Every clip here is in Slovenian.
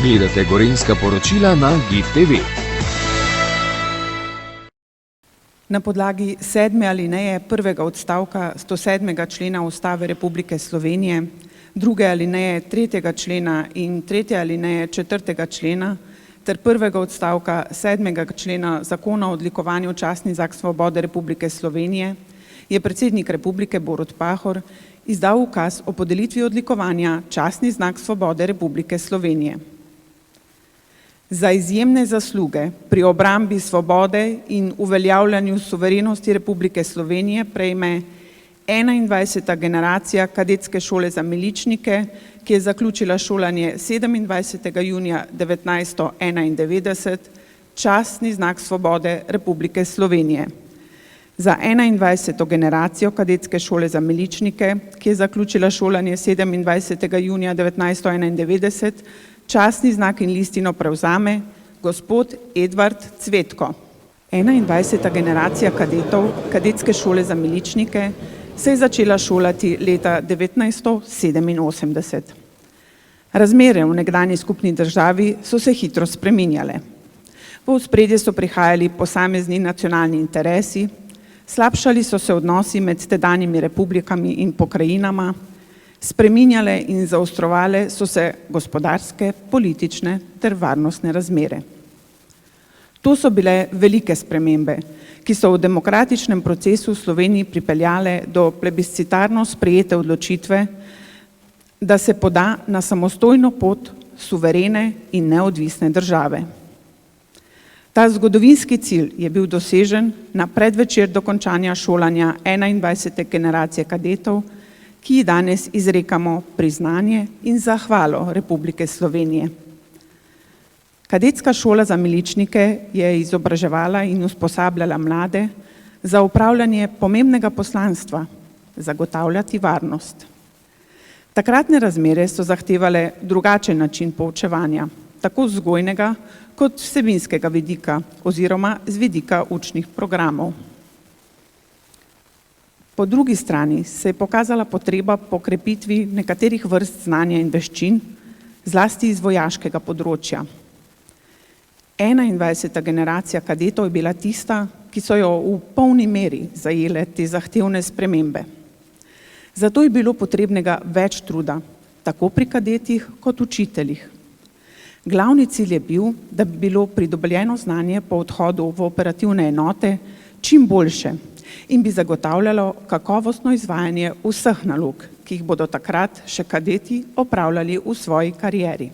Gledate gorenjska poročila na GIF TV. Na podlagi 7. alineje prvega odstavka 107. člena Ustave Republike Slovenije, 2. alineje 3. člena in 3. alineje 4. člena ter prvega odstavka 7. člena Zakona o odlikovanju častni znak svobode Republike Slovenije je predsednik Republike Borut Pahor izdal ukaz o podelitvi odlikovanja častni znak svobode Republike Slovenije. Za izjemne zasluge pri obrambi svobode in uveljavljanju suverenosti Republike Slovenije prejme 21. generacija Kadetske šole za miličnike, ki je zaključila šolanje 27. junija 1991, častni znak svobode Republike Slovenije. Za 21. generacijo Kadetske šole za miličnike, ki je zaključila šolanje 27. junija 1991, častni znak in listino prevzame gospod Edvard Cvetko. 21. generacija kadetov Kadetske šole za miličnike se je začela šolati leta 1987. Razmere v nekdanji skupni državi so se hitro spreminjale. V ospredje so prihajali posamezni nacionalni interesi, slabšali so se odnosi med tedanjimi republikami in pokrajinama, spreminjale in zaostrovale so se gospodarske, politične ter varnostne razmere. To so bile velike spremembe, ki so v demokratičnem procesu v Sloveniji pripeljale do plebiscitarno sprejete odločitve, da se poda na samostojno pot suverene in neodvisne države. Ta zgodovinski cilj je bil dosežen na predvečer dokončanja šolanja 21. generacije kadetov, ki ji danes izrekamo priznanje in zahvalo Republike Slovenije. Kadetska šola za miličnike je izobraževala in usposabljala mlade za upravljanje pomembnega poslanstva, zagotavljati varnost. Takratne razmere so zahtevale drugačen način poučevanja, tako vzgojnega kot vsebinskega vidika oziroma z vidika učnih programov. Po drugi strani se je pokazala potreba po krepitvi nekaterih vrst znanja in veščin, zlasti iz vojaškega področja. 21. generacija kadetov je bila tista, ki so jo v polni meri zajele te zahtevne spremembe. Zato je bilo potrebnega več truda, tako pri kadetih kot učiteljih. Glavni cilj je bil, da bi bilo pridobljeno znanje po odhodu v operativne enote čim boljše in bi zagotavljalo kakovostno izvajanje vseh nalog, ki jih bodo takrat še kadeti opravljali v svoji karieri.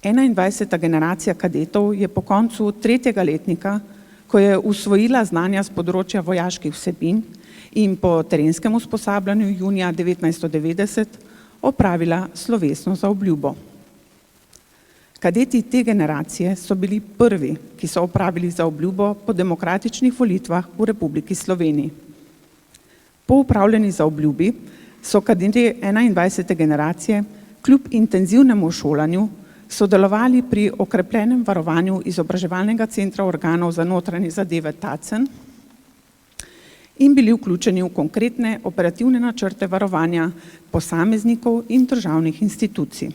21. generacija kadetov je po koncu 3. letnika, ko je usvojila znanja z področja vojaških vsebin in po terenskem usposabljanju junija 1990 opravila slovesno zaobljubo. Kadeti te generacije so bili prvi, ki so opravili zaobljubo po demokratičnih volitvah v Republiki Sloveniji. Po opravljeni zaobljubi so kadeti 21. generacije kljub intenzivnemu šolanju sodelovali pri okrepljenem varovanju izobraževalnega centra organov za notranje zadeve Tacen in bili vključeni v konkretne operativne načrte varovanja posameznikov in državnih institucij.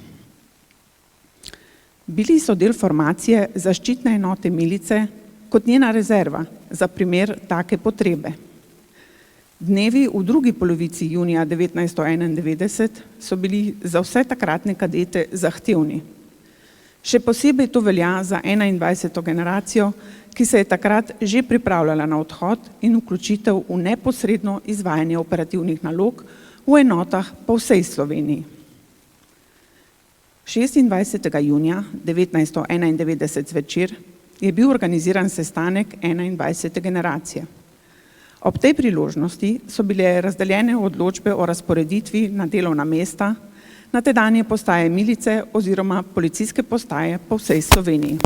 Bili so del formacije zaščitne enote milice kot njena rezerva za primer take potrebe. Dnevi v drugi polovici junija 1991 so bili za vse takratne kadete zahtevni. Še posebej to velja za 21. generacijo, ki se je takrat že pripravljala na odhod in vključitev v neposredno izvajanje operativnih nalog v enotah po vsej Sloveniji. 26. junija 1991 zvečer je bil organiziran sestanek 21. generacije. Ob tej priložnosti so bile razdeljene odločbe o razporeditvi na delovna mesta na tedanje postaje milice oziroma policijske postaje po vsej Sloveniji.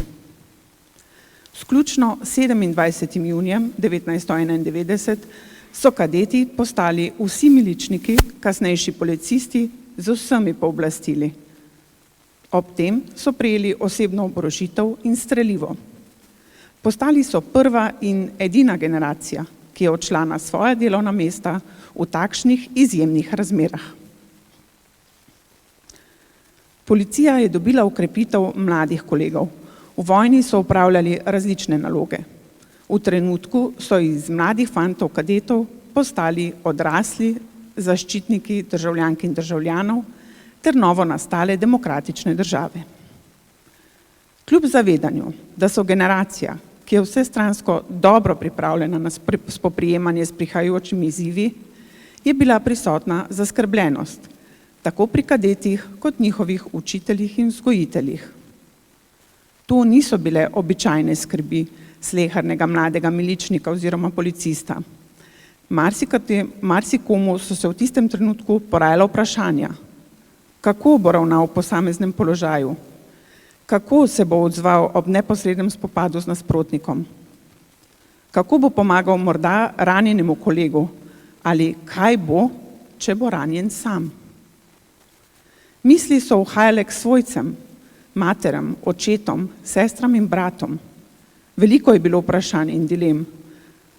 Vključno 27. junijem 1991 so kadeti postali vsi miličniki, kasnejši policisti z vsemi pooblastili. Ob tem so prejeli osebno oborožitev in strelivo. Postali so prva in edina generacija, ki je odšla na svoja delovna mesta v takšnih izjemnih razmerah. Policija je dobila okrepitev mladih kolegov. V vojni so opravljali različne naloge. V trenutku so iz mladih fantov kadetov postali odrasli zaščitniki državljank in državljanov ter novo nastale demokratične države. Kljub zavedanju, da so generacija, ki je vsestransko dobro pripravljena na spoprijemanje s prihajajočimi izzivi, je bila prisotna zaskrbljenost, tako pri kadetih kot njihovih učiteljih in vzgojiteljih. To niso bile običajne skrbi slehernega mladega miličnika oziroma policista. Marsikomu so se v tistem trenutku porajala vprašanja, kako bo ravnal v posameznem položaju, kako se bo odzval ob neposrednem spopadu z nasprotnikom, kako bo pomagal morda ranjenemu kolegu ali kaj bo, če bo ranjen sam. Misli so uhajale k svojcem, materam, očetom, sestram in bratom. Veliko je bilo vprašanj in dilem,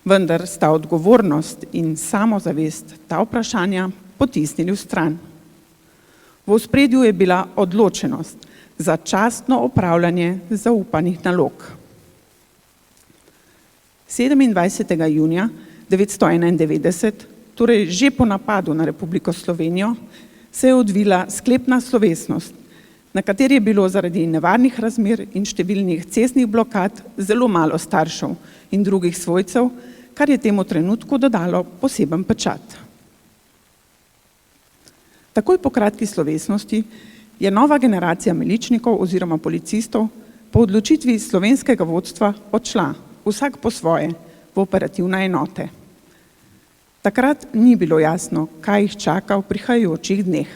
vendar sta odgovornost in samozavest ta vprašanja potisnili v stran. V ospredju je bila odločenost za častno opravljanje zaupanih nalog. 27. junija 1991, torej že po napadu na Republiko Slovenijo, se je odvila sklepna slovesnost, na kateri je bilo zaradi nevarnih razmer in številnih cestnih blokad zelo malo staršev in drugih svojcev, kar je temu trenutku dodalo poseben pečat. Takoj po kratki slovesnosti je nova generacija miličnikov oziroma policistov po odločitvi slovenskega vodstva odšla, vsak po svoje, v operativne enote. Takrat ni bilo jasno, kaj jih čaka v prihajajočih dneh.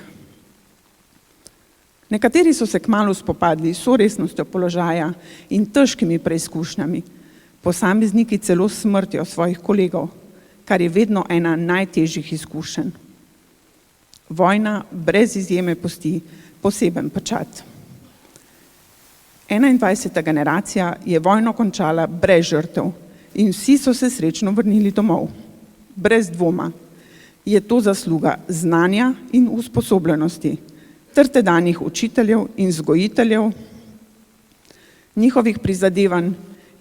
Nekateri so se kmalu spopadli s resnostjo položaja in težkimi preizkušnjami, posamezniki celo s smrtjo svojih kolegov, kar je vedno ena najtežjih izkušenj. Vojna brez izjeme pusti poseben pečat. 21. generacija je vojno končala brez žrtev in vsi so se srečno vrnili domov. Brez dvoma je to zasluga znanja in usposobljenosti ter tedanjih učiteljev in vzgojiteljev, njihovih prizadevanj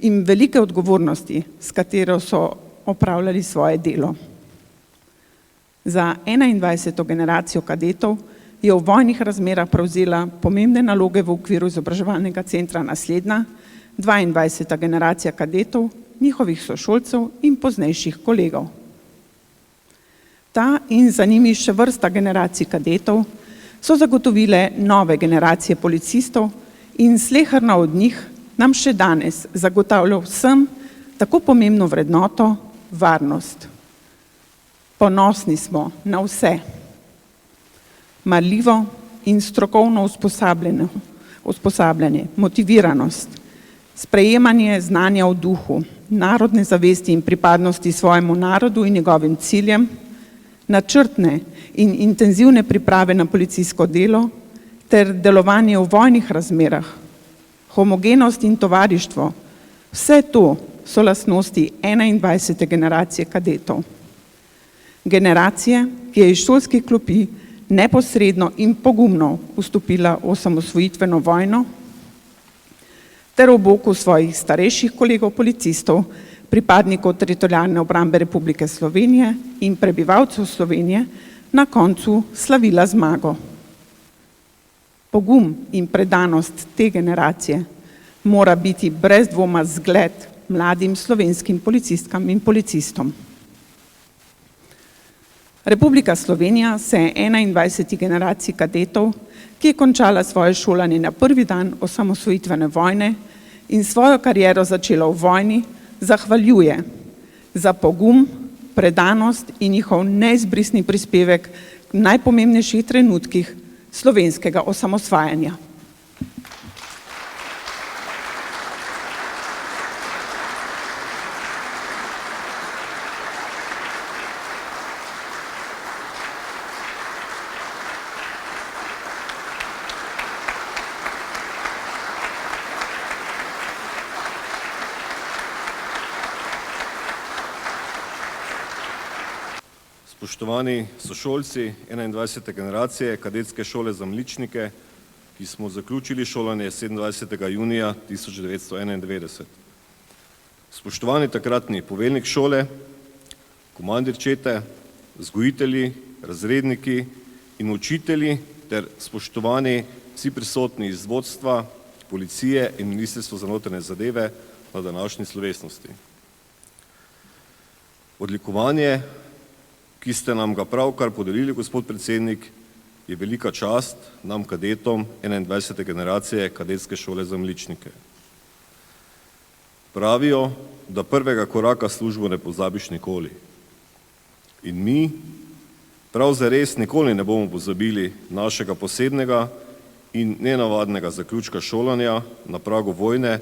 in velike odgovornosti, s katero so opravljali svoje delo. Za 21. generacijo kadetov je v vojnih razmerah prevzela pomembne naloge v okviru izobraževalnega centra naslednja, 22. generacija kadetov, njihovih sošolcev in poznejših kolegov. Ta in za njimi še vrsta generacij kadetov so zagotovile nove generacije policistov in sleherna od njih nam še danes zagotavlja vsem tako pomembno vrednoto, varnost. Ponosni smo na vse. Marljivo in strokovno usposabljanje, motiviranost, sprejemanje znanja v duhu, narodne zavesti in pripadnosti svojemu narodu in njegovim ciljem, načrtne in intenzivne priprave na policijsko delo ter delovanje v vojnih razmerah, homogenost in tovarištvo, vse to so lastnosti 21. generacije kadetov. Generacije, ki je iz šolskih klopi neposredno in pogumno vstopila v osamosvojitveno vojno ter v boku svojih starejših kolegov policistov, pripadnikov teritorialne obrambe Republike Slovenije in prebivalcev Slovenije na koncu slavila zmago. Pogum in predanost te generacije mora biti brez dvoma zgled mladim slovenskim policistkam in policistom. Republika Slovenija se je 21. generaciji kadetov, ki je končala svoje šolanje na prvi dan osamosvojitvene vojne in svojo kariero začela v vojni, zahvaljuje za pogum, predanost in njihov neizbrisni prispevek v najpomembnejših trenutkih slovenskega osamosvajanja. Spoštovani sošolci 21. generacije kadetske šole za miličnike, ki smo zaključili šolanje 27. junija 1991. Spoštovani takratni poveljnik šole, komandir čete, vzgojitelji, razredniki in učitelji ter spoštovani vsi prisotni iz vodstva, policije in Ministrstva za notranje zadeve na današnji slovesnosti. Odlikovanje, ki ste nam ga pravkar podelili, gospod predsednik, je velika čast nam kadetom 21. generacije kadetske šole za miličnike. Pravijo, da prvega koraka službo ne pozabiš nikoli. In mi prav zares nikoli ne bomo pozabili našega posebnega in nenavadnega zaključka šolanja na pragu vojne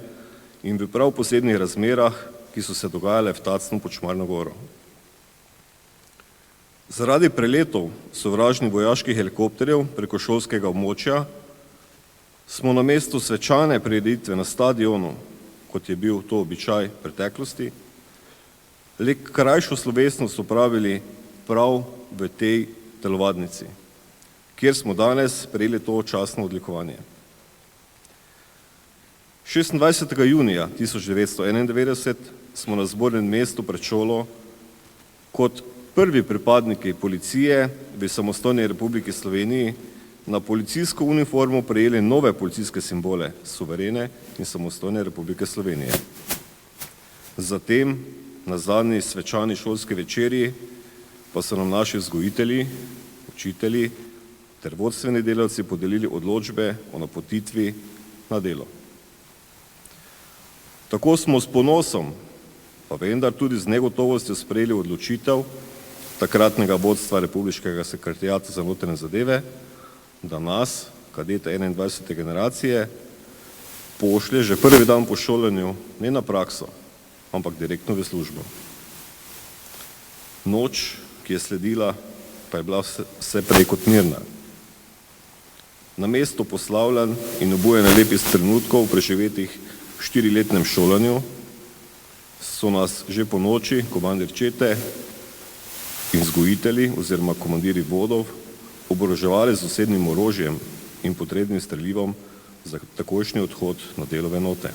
in v prav posebnih razmerah, ki so se dogajale v Tacnu pod Šmarno goro. Zaradi preletov sovražnih vojaških helikopterjev preko šolskega območja smo na mestu svečane prireditve na stadionu, kot je bil to običaj v preteklosti, le krajšo slovesnost opravili prav v tej telovadnici, kjer smo danes prejeli to častno odlikovanje. 26. junija 1991 smo na zbornem mestu pred šolo kot prvi pripadniki policije v samostojni Republiki Sloveniji na policijsko uniformo prejeli nove policijske simbole suverene in samostojne Republike Slovenije. Zatem na zadnji svečani šolski večerji pa so nam naši vzgojitelji, učitelji ter vodstveni delavci podelili odločbe o napotitvi na delo. Tako smo s ponosom, pa vendar tudi z negotovostjo sprejeli odločitev takratnega vodstva Republiškega sekretariata za notranje zadeve, da nas, kadete 21. generacije, pošlje že prvi dan po šolanju ne na prakso, ampak direktno v službo. Noč, ki je sledila, pa je bila vse prej kot mirna. Namesto poslavljanj in obujanja lepih trenutkov preživetih v 4-letnem šolanju so nas že po noči komandir čete in vzgojitelji oziroma komandiri vodov oboroževali z osebnim orožjem in potrebnim strelivom za takojšnji odhod na delove enote.